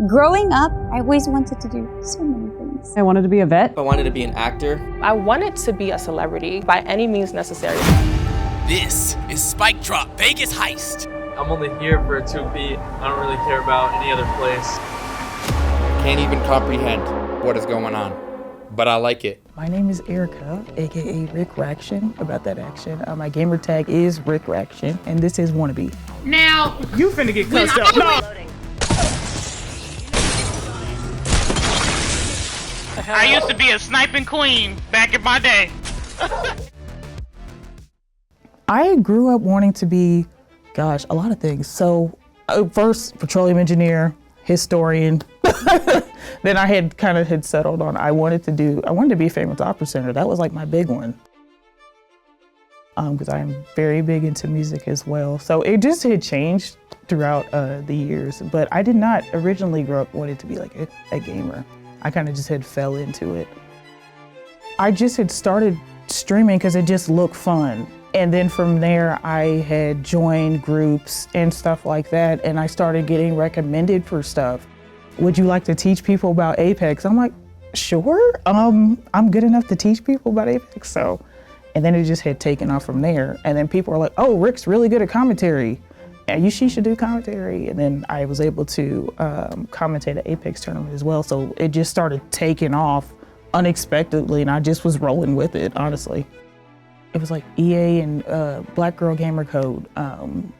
Growing up, I always wanted to do so many things. I wanted to be a vet. I wanted to be an actor. I wanted to be a celebrity by any means necessary. This is Spike Drop Vegas Heist. I'm only here for a 2B. I don't really care about any other place. Can't even comprehend what is going on, but I like it. My name is Erica, aka RicRaction, about that action. My gamer tag is RicRaction, and this is Wannabe. Now, You finna get cussed out. No! I used to be a sniping queen back in my day. I grew up wanting to be, a lot of things. So first, petroleum engineer, historian. Then I had settled on I wanted to be a famous opera singer. That was like my big one. Because I am very big into music as well. So it just had changed throughout the years. But I did not originally grow up wanting to be like a gamer. I kind of just had fell into it. I just had started streaming because it just looked fun. And then from there, I had joined groups and stuff like that, and I started getting recommended for stuff. Would you like to teach people about Apex? I'm like, sure. I'm good enough to teach people about Apex. So, and then it just had taken off from there. And then people were like, oh, Rick's really good at commentary. Yeah, she should do commentary. And then I was able to commentate at Apex tournament as well. So it just started taking off unexpectedly, and I just was rolling with it, honestly. It was like EA and Black Girl Gamer Code.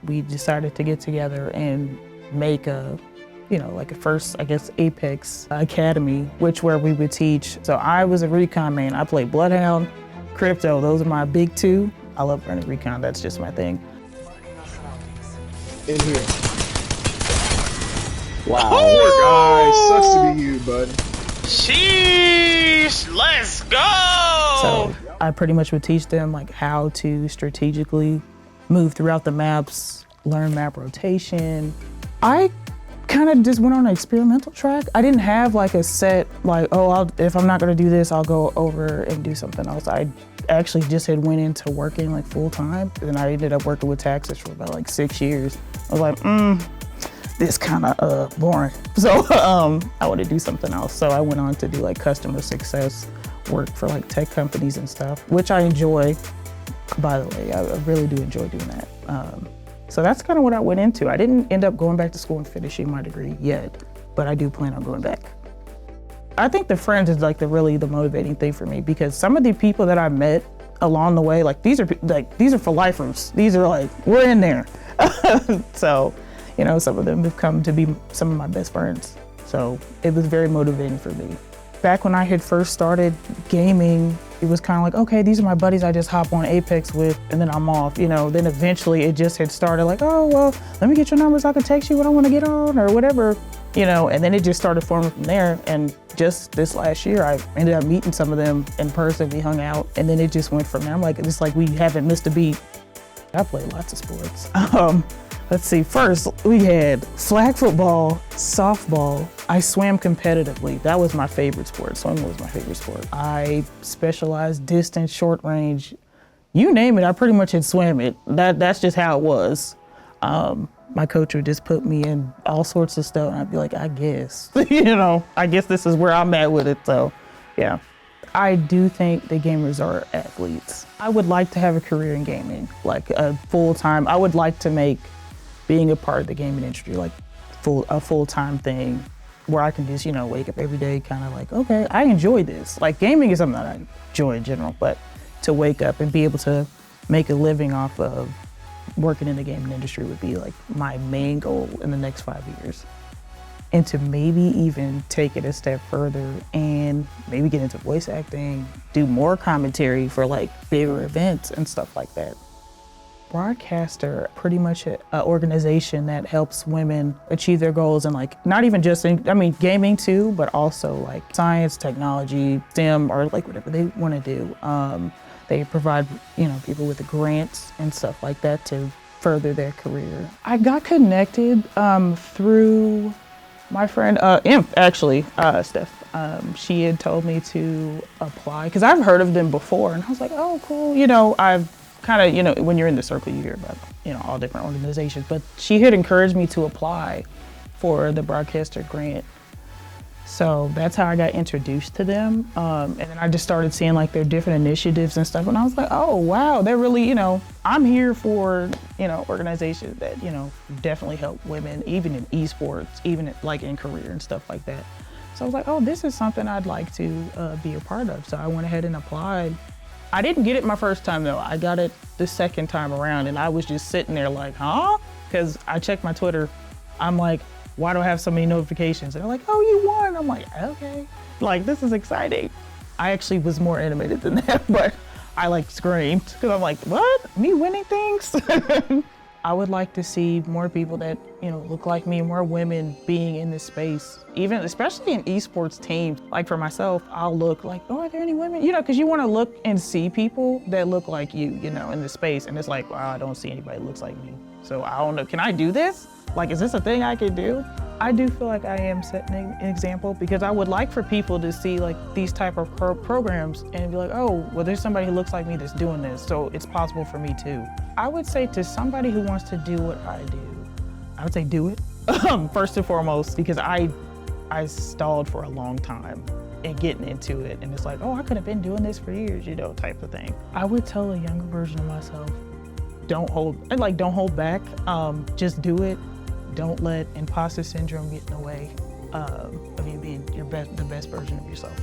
We decided to get together and make a first, Apex Academy, where we would teach. So I was a recon main. I played Bloodhound, Crypto. Those are my big two. I love running recon. That's just my thing. In here. Wow. Poor guy. Sucks to be you, bud. Sheesh, let's go! So I pretty much would teach them like how to strategically move throughout the maps, learn map rotation. I kind of just went on an experimental track. I didn't have like a set, if I'm not gonna do this, I'll go over and do something else. I actually just had went into working like full time, and I ended up working with taxes for about like 6 years. I was like, this kind of boring. So I want to do something else. So I went on to do like customer success work for like tech companies and stuff, which I enjoy, by the way. I really do enjoy doing that. So that's kind of what I went into. I didn't end up going back to school and finishing my degree yet, but I do plan on going back. I think the friends is like the motivating thing for me, because some of the people that I met along the way, these are for lifers. These are like, we're in there. So, some of them have come to be some of my best friends. So it was very motivating for me. Back when I had first started gaming, it was kind of like, okay, these are my buddies I just hop on Apex with, and then I'm off. Then eventually it just had started like, oh, well, let me get your numbers. I can text you when I want to get on or whatever, and then it just started forming from there. And just this last year, I ended up meeting some of them in person. We hung out, and then it just went from there. I'm like, it's like we haven't missed a beat. I play lots of sports. Let's see, first we had flag football, softball. I swam competitively. That was my favorite sport. Swimming was my favorite sport. I specialized distance, short range, you name it, I pretty much had swam it. That's just how it was. My coach would just put me in all sorts of stuff, and I'd be like, I guess, I guess this is where I'm at with it, so yeah. I do think that gamers are athletes. I would like to have a career in gaming, like a full-time. I would like to make being a part of the gaming industry like a full-time thing, where I can just, wake up every day kind of like, okay, I enjoy this. Like gaming is something that I enjoy in general, but to wake up and be able to make a living off of working in the gaming industry would be like my main goal in the next 5 years. And to maybe even take it a step further and maybe get into voice acting, do more commentary for like bigger events and stuff like that. BroadcastHER, pretty much an organization that helps women achieve their goals, and like not even just gaming too, but also like science, technology, STEM, or like whatever they want to do. They provide people with grants and stuff like that to further their career. I got connected through my friend Imp, actually, Steph. She had told me to apply because I've heard of them before, and I was like, oh, cool. I've kind of, when you're in the circle, you hear about, all different organizations. But she had encouraged me to apply, for the BroadcastHER grant. So that's how I got introduced to them. And then I just started seeing like their different initiatives and stuff. And I was like, oh, wow, they're really, you know, I'm here for, you know, organizations that, you know, definitely help women, even in esports, even like in career and stuff like that. So I was like, oh, this is something I'd like to be a part of. So I went ahead and applied. I didn't get it my first time though. I got it the second time around and I was just sitting there like, huh? Because I checked my Twitter. I'm like, why do I have so many notifications? And they're like, oh, you won. I'm like, okay. Like, this is exciting. I actually was more animated than that, but I like screamed because I'm like, what? Me winning things? I would like to see more people that, you know, look like me, more women being in this space, even especially in esports teams. Like for myself, I'll look like, oh, are there any women? You know, because you want to look and see people that look like you know, in this space. And it's like, wow, I don't see anybody that looks like me. So I don't know, can I do this? Like, is this a thing I can do? I do feel like I am setting an example because I would like for people to see like these type of programs and be like, oh, well, there's somebody who looks like me that's doing this, so it's possible for me too. I would say to somebody who wants to do what I do, I would say do it, first and foremost, because I stalled for a long time in getting into it. And it's like, oh, I could have been doing this for years, you know, type of thing. I would tell a younger version of myself, don't hold back, just do it. Don't let imposter syndrome get in the way of you being the best version of yourself.